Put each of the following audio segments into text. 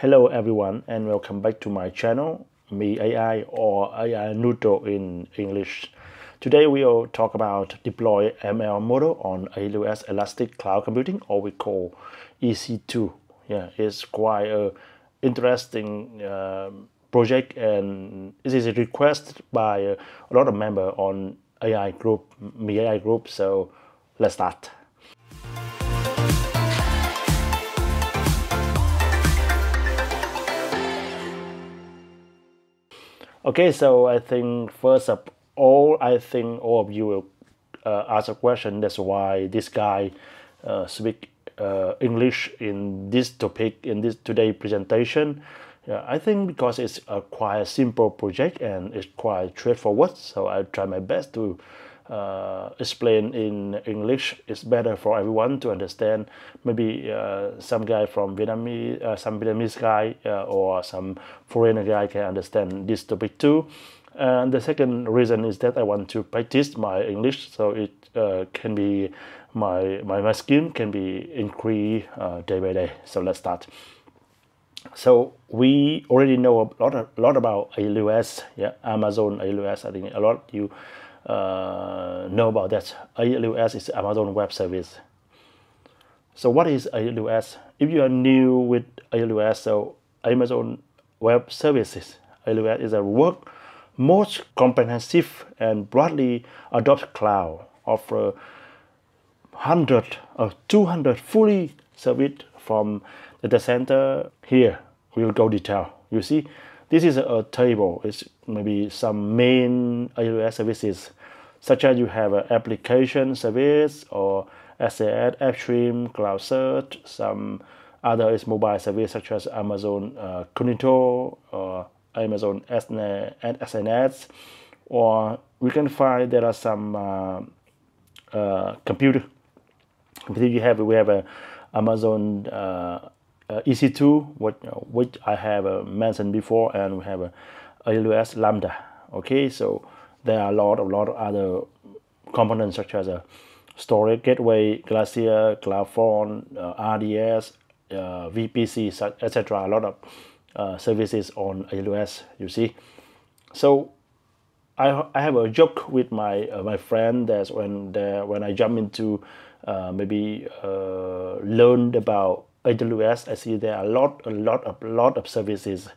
Hello everyone and welcome back to my channel, Me AI or AI Neutral in English. Today we will talk about deploy ML model on AWS Elastic Cloud Computing, or we call EC2. Yeah, it's quite a interesting project, and this is requested by a lot of members on AI group, Me AI group. So let's start. Okay, so I think first of all, I think all of you will ask a question. That's why this guy speak English in this topic, in this today presentation. I think because it's a quite simple project and it's quite straightforward, so I try my best to explain in English. It's better for everyone to understand. Maybe some guy from Vietnamese, some Vietnamese guy or some foreigner guy can understand this topic too. And the second reason is that I want to practice my English, so it can be my skill can be increased day by day. So let's start. So we already know a lot about AWS, yeah, Amazon AWS. I think a lot of you know about that. AWS is Amazon Web Service. So what is AWS? If you are new with AWS, so Amazon Web Services, AWS is the most comprehensive and broadly adopted cloud, offer 100 or 200 fully serviced from data center. Here we will go detail. You see, this is a table. It's maybe some main AWS services, such as you have an application service or SAS, AppStream, Cloud Search. Some other is mobile service such as Amazon Cognito or Amazon SNS. Or we can find there are some computer. We have a Amazon EC2, which I have mentioned before, and we have a AWS Lambda. Okay, so there are a lot of other components such as a storage gateway, Glacier, CloudFront, RDS, VPC, etc. A lot of services on AWS. You see, so I have a joke with my friend that when I jump into learned about AWS, I see there are a lot of services,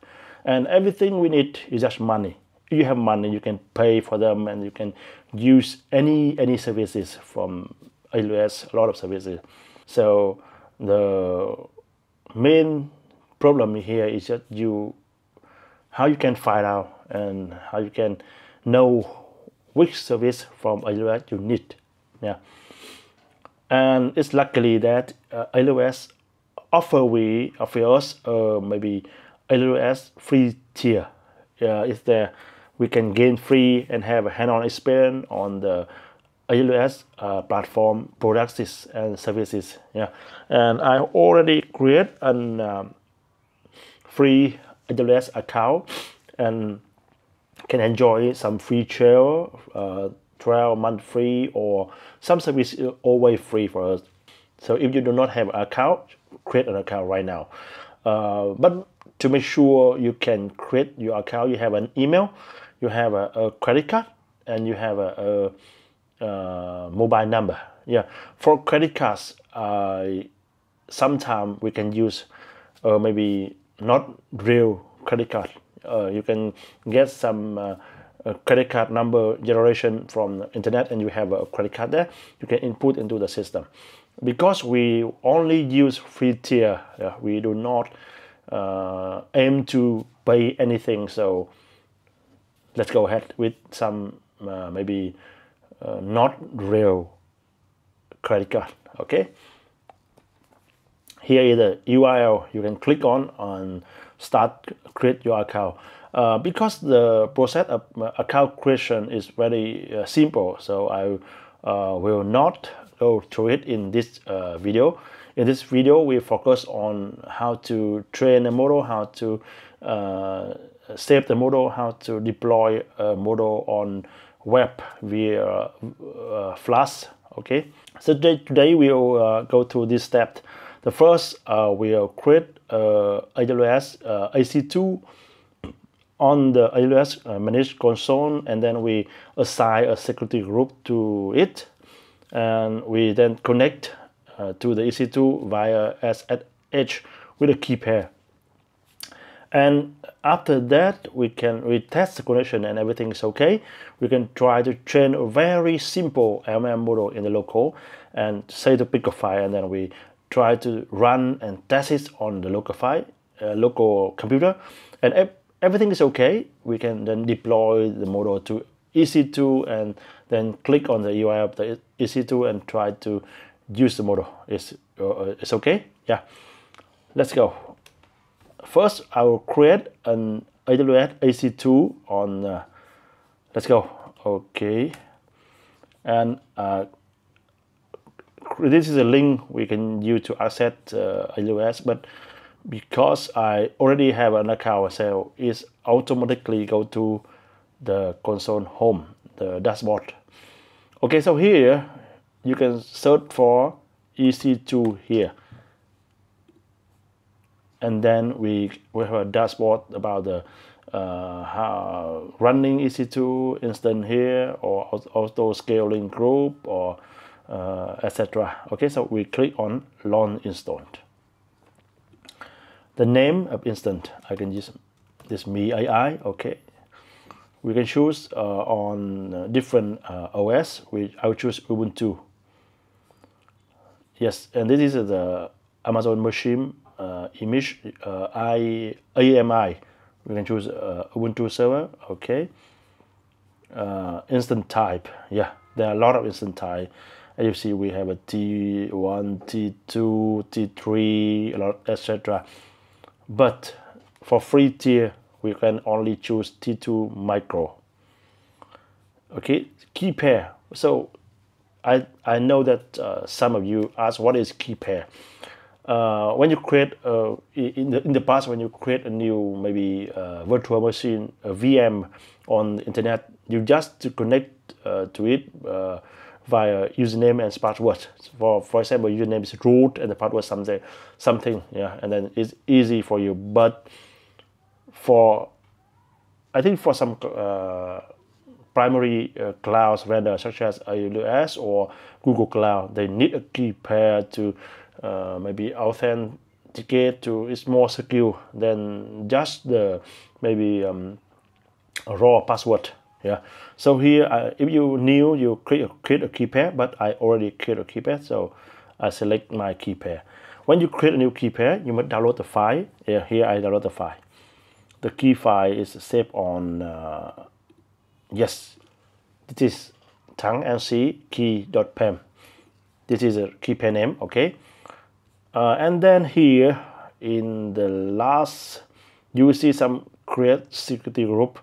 and everything we need is just money. If you have money, you can pay for them, and you can use any services from AWS. A lot of services. So the main problem here is just how you can find out and how you can know which service from AWS you need. Yeah, and it's luckily that AWS offer us maybe AWS free tier. It's there. We can gain free and have a hand-on experience on the AWS platform products and services. Yeah, and I already create a free AWS account and can enjoy some free trial, 12 month free, or some service is always free for us. So if you do not have an account, create an account right now. But to make sure you can create your account, you have an email, you have a credit card, and you have a mobile number. Yeah, for credit cards, sometimes we can use maybe not real credit card. You can get some credit card number generation from the internet, and you have a credit card there. You can input into the system. Because we only use free tier, we do not aim to pay anything. So let's go ahead with some maybe not real credit card. Okay. Here is the URL you can click on and start create your account. Because the process of account creation is very simple, so I will not go through it in this video. In this video, we focus on how to train a model, how to save the model, how to deploy a model on web via Flash. Okay, so today we will go through this step. The first, we'll create AWS EC2 on the AWS managed console, and then we assign a security group to it, and we then connect to the EC2 via SSH with a key pair. And after that, we test the connection and everything is okay. We can try to train a very simple LLM model in the local and say to pick a file, and then we try to run and test it on the local computer, and everything is okay. We can then deploy the model to EC2 and then click on the UI of the EC2 and try to use the model. It's okay? Yeah. Let's go. First, I will create an AWS EC2 on, let's go. Okay. And this is a link we can use to access AWS, but because I already have an account, so it's automatically go to the console home, the dashboard. Okay, so here you can search for EC2 here. And then we have a dashboard about the how running EC2 instance here, or auto scaling group, or etc. Okay, so we click on launch instance. The name of instance, I can use this me AI. Okay, we can choose on different OS. I will choose Ubuntu. Yes, and this is the Amazon machine image AMI. We can choose Ubuntu server. Okay. Instant type. Yeah, there are a lot of instant type. As you see, we have a T1, T2, T3, a lot, etc. But for free tier, we can only choose T2 micro. Okay, key pair. So I know that some of you ask, what is key pair? When you create in the past, when you create a new maybe virtual machine, a VM on the internet, you just to connect to it via username and password. For example, username is root and the password something, yeah, and then it's easy for you. But I think for some primary cloud vendors such as AWS or Google Cloud, they need a key pair to maybe authenticate to. It's more secure than just the maybe a raw password. Yeah. So here, if you new, you create a key pair, but I already create a key pair, so I select my key pair. When you create a new key pair, you must download the file. Yeah, here I download the file. The key file is saved on yes, this is tongue key.pem. This is a key pair name. Okay. And then here in the last, you will see some create security group.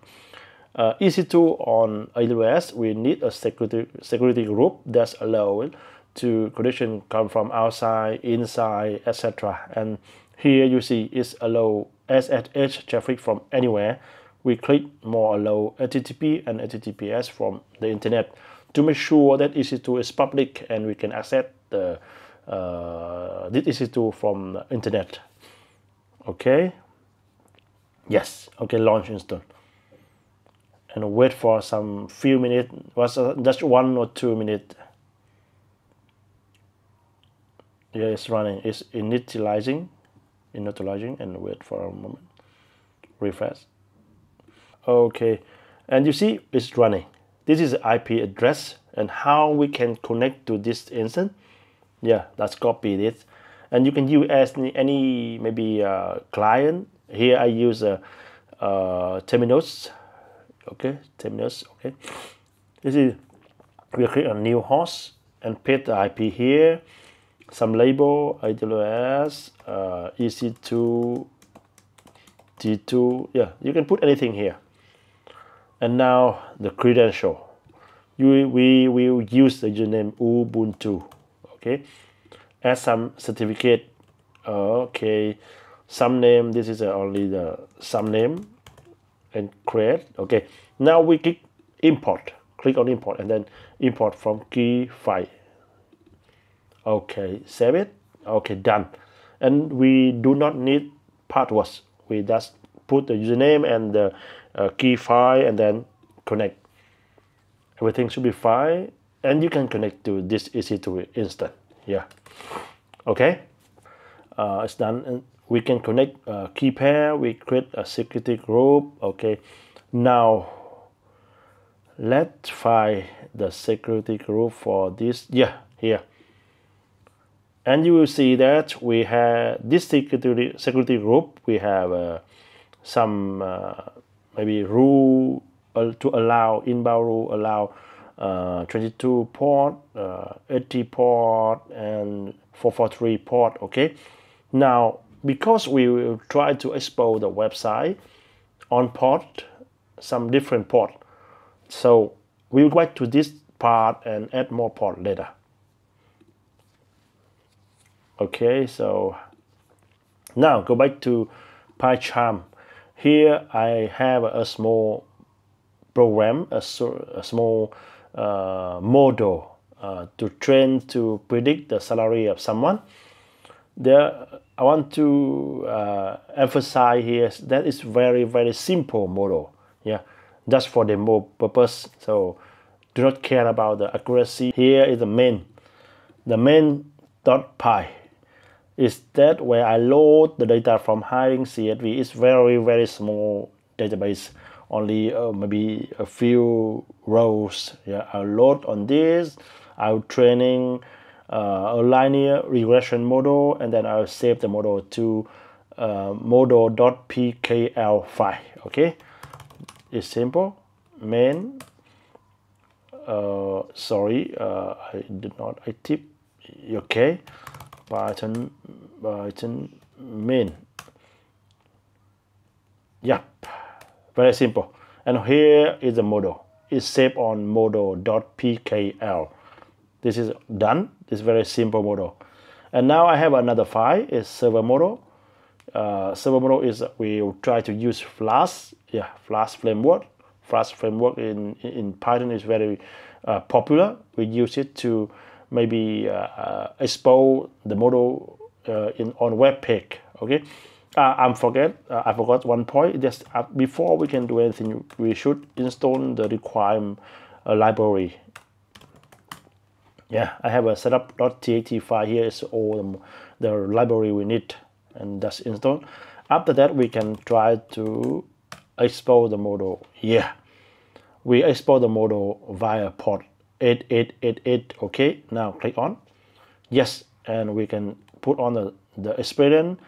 EC2 on AWS, we need a security group that's allowed to connection come from outside, inside, etc. And here you see it's allow SSH traffic from anywhere. We click more allow HTTP and HTTPS from the internet to make sure that EC2 is public and we can access the this EC2 from the internet. Okay. Yes. Okay. Launch instance. And wait for some few minutes. Was just 1 or 2 minutes. Yeah, it's running. It's initializing, and wait for a moment. Refresh. Okay, and you see it's running. This is the IP address and how we can connect to this instance. Yeah, let's copy this, and you can use as any maybe client. Here I use terminals. Okay, terminals. Okay, this is we create a new host and paste the IP here. Some label AWS EC2 T2. Yeah, you can put anything here. And now the credential. We will use the username Ubuntu. Okay, add some certificate. Okay, some name. This is only the some name. And create. Okay, now we click import. Click on import and then import from key file. Okay, save it. Okay, done. and we do not need passwords. We just put the username and the key file and then connect. Everything should be fine, and you can connect to this EC2 instance. Yeah, okay, it's done. And we can connect key pair. We create a security group. Okay, now let's find the security group for this. Yeah, here. And you will see that we have this security group. We have some maybe rule to allow inbound rule, allow 22 port, 80 port, and 443 port. Okay. Now, because we will try to expose the website on port, some different port, so we'll go back to this part and add more port later. Okay, so now go back to PyCharm. Here I have a small program, a small model to train to predict the salary of someone. There, I want to emphasize here that is very simple model. Yeah, just for demo purpose. So do not care about the accuracy. Here is the main. The main.py is that where I load the data from hiring CSV. It's very small database, only maybe a few rows. Yeah, I'll load on this. I'll training a linear regression model, and then I'll save the model to model.pkl file. Okay, it's simple. Main. Sorry, I did not. I tip. Okay. Python main. Yep, very simple. And here is the model. It's saved on model.pkl. This is done. This very simple model. And now I have another file. It's server model. Server model is we will try to use Flash. Yeah, Flash framework. Flash framework in Python is very popular. We use it to maybe expose the model on web page. Okay, I forgot one point. Just before we can do anything, we should install the required library. Yeah, I have a setup.txt file here. Is all the library we need, and that's installed. After that, we can try to expose the model. Yeah, we export the model via port 8888. Okay, now click on yes, and we can put on the experience,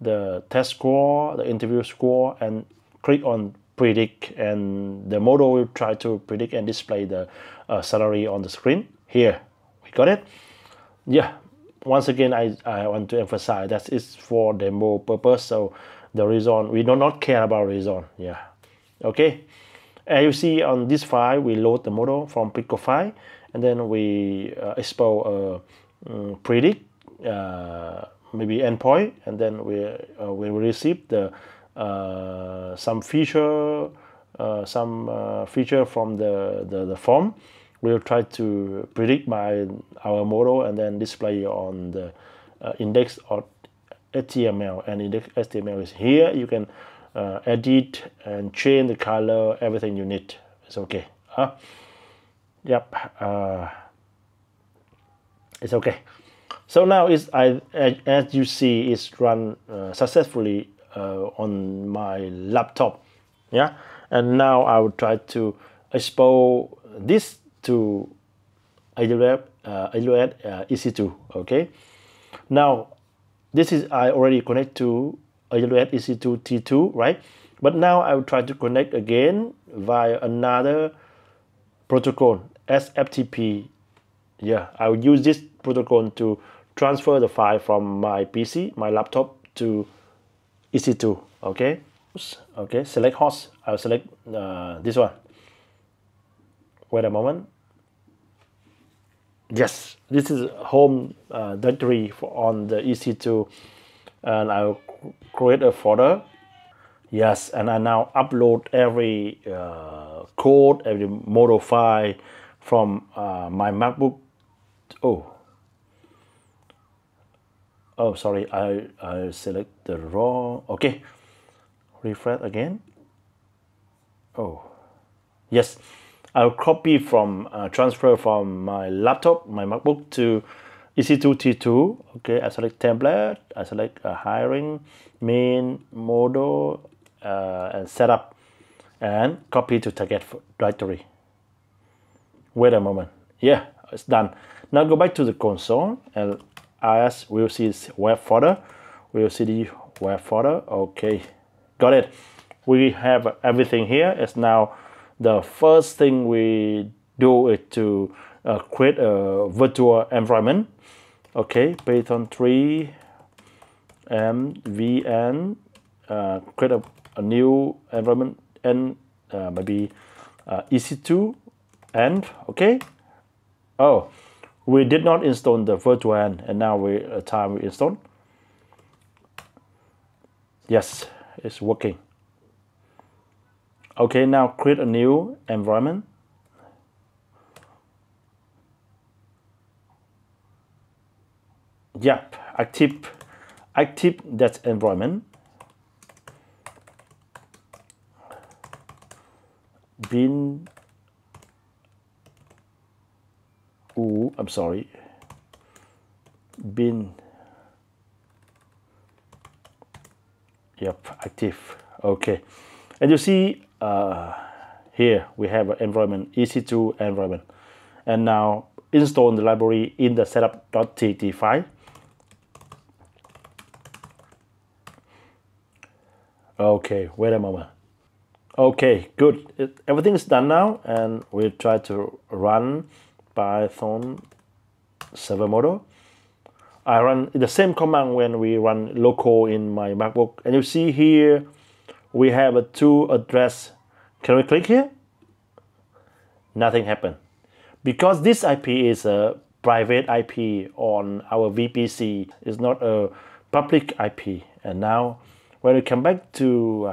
the test score, the interview score, and click on predict, and the model will try to predict and display the salary on the screen. Here we got it. Yeah, once again I want to emphasize that it's for demo purpose, so the reason we do not care about reason. Yeah, okay. As you see on this file, we load the model from Pico file, and then we expose predict maybe endpoint, and then we receive the some feature from the form. We'll try to predict by our model and then display on the index of HTML, and index HTML is here. You can edit and change the color, everything you need. It's okay. Yep, it's okay. So now as you see, it's run successfully on my laptop. Yeah, and now I will try to expose this to AWS EC2. Okay, now this is I already connect to AWS EC2 T2, right? But now I will try to connect again via another protocol, SFTP. Yeah, I will use this protocol to transfer the file from my PC, my laptop, to EC2. Okay, okay. Select host. I'll select this one. Wait a moment. Yes, this is home directory on the EC2, and I'll create a folder. Yes, and I now upload every code, every model file from my MacBook. Oh, Oh, sorry, I select the wrong. Okay, refresh again. Oh, yes, I'll copy from transfer from my laptop, my MacBook to EC2 T2. Okay, I select template, I select hiring, main, model, and setup, and copy to target directory. Wait a moment. Yeah, it's done. Now go back to the console, and as we'll see web folder. We'll see the web folder. Okay, got it. We have everything here. It's now the first thing we do is to create a virtual environment. Okay, Python 3 MVN, create a new environment, and maybe EC2 and okay. Oh, we did not install the virtual and now time we install. Yes, it's working. Okay, now create a new environment. Yep, active that environment. Bin. Ooh, I'm sorry. Bin. Yep, active. Okay, and you see here we have an environment, EC2 environment, and now install the library in the setup.txt file. Okay, wait a moment. Okay, good. Everything is done now, and we'll try to run Python server model. I run the same command when we run local in my MacBook, and you see here we have a two address. Can we click here? Nothing happened because this IP is a private IP on our VPC. It's not a public IP. And now when we come back to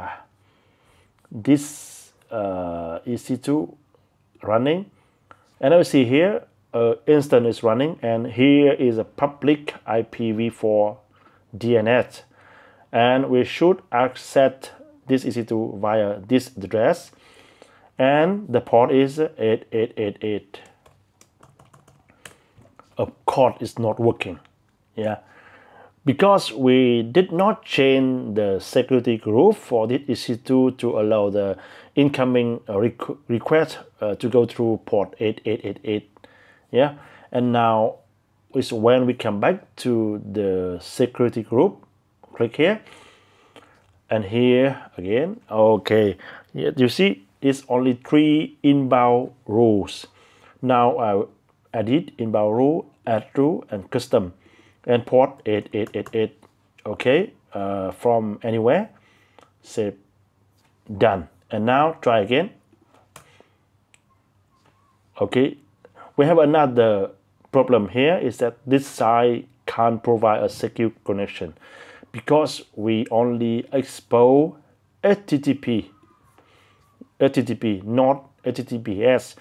this EC2 running, and I see here instance is running, and here is a public IPv4 DNS, and we should access this EC2 via this address, and the port is 8888. Of course, it's not working. Yeah, because we did not change the security group for this EC2 to allow the incoming request to go through port 8888. Yeah, and now is when we come back to the security group. Click here, and here again. Okay, you see it's only 3 inbound rules. Now I edit inbound rule, add rule, and custom, and port 8888. Okay, from anywhere. Save. Done. And now try again. Okay, we have another problem here, is that this site can't provide a secure connection because we only expose HTTP, not HTTPS.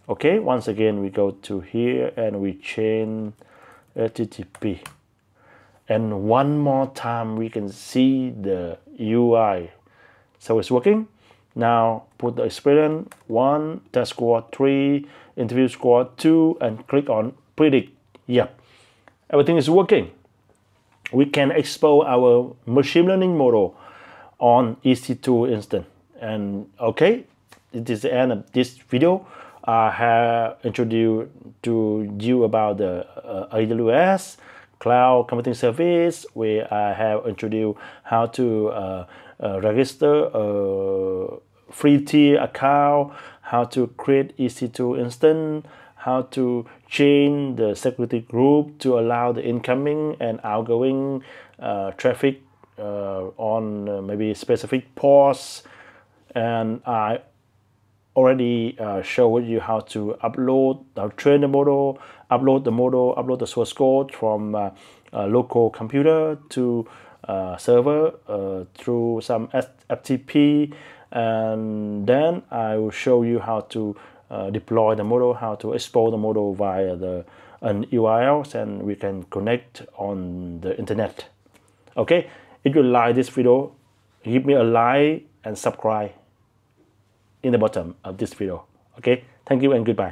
Okay, once again we go to here and we change HTTP, and one more time we can see the UI. So it's working. Now put the experience 1, test score 3, interview score 2, and click on predict. Yep, everything is working. We can expose our machine learning model on EC2 instance. And okay, it is the end of this video. I have introduced to you about the AWS cloud computing service, where I have introduced how to register a free tier account, how to create EC2 instance, how to change the security group to allow the incoming and outgoing traffic on maybe specific ports. And I already showed you how to train the model, upload the source code from a local computer to server through some FTP, and then I will show you how to deploy the model, how to export the model via the an URL and we can connect on the internet. Okay, if you like this video, give me a like and subscribe in the bottom of this video. Okay, thank you and goodbye.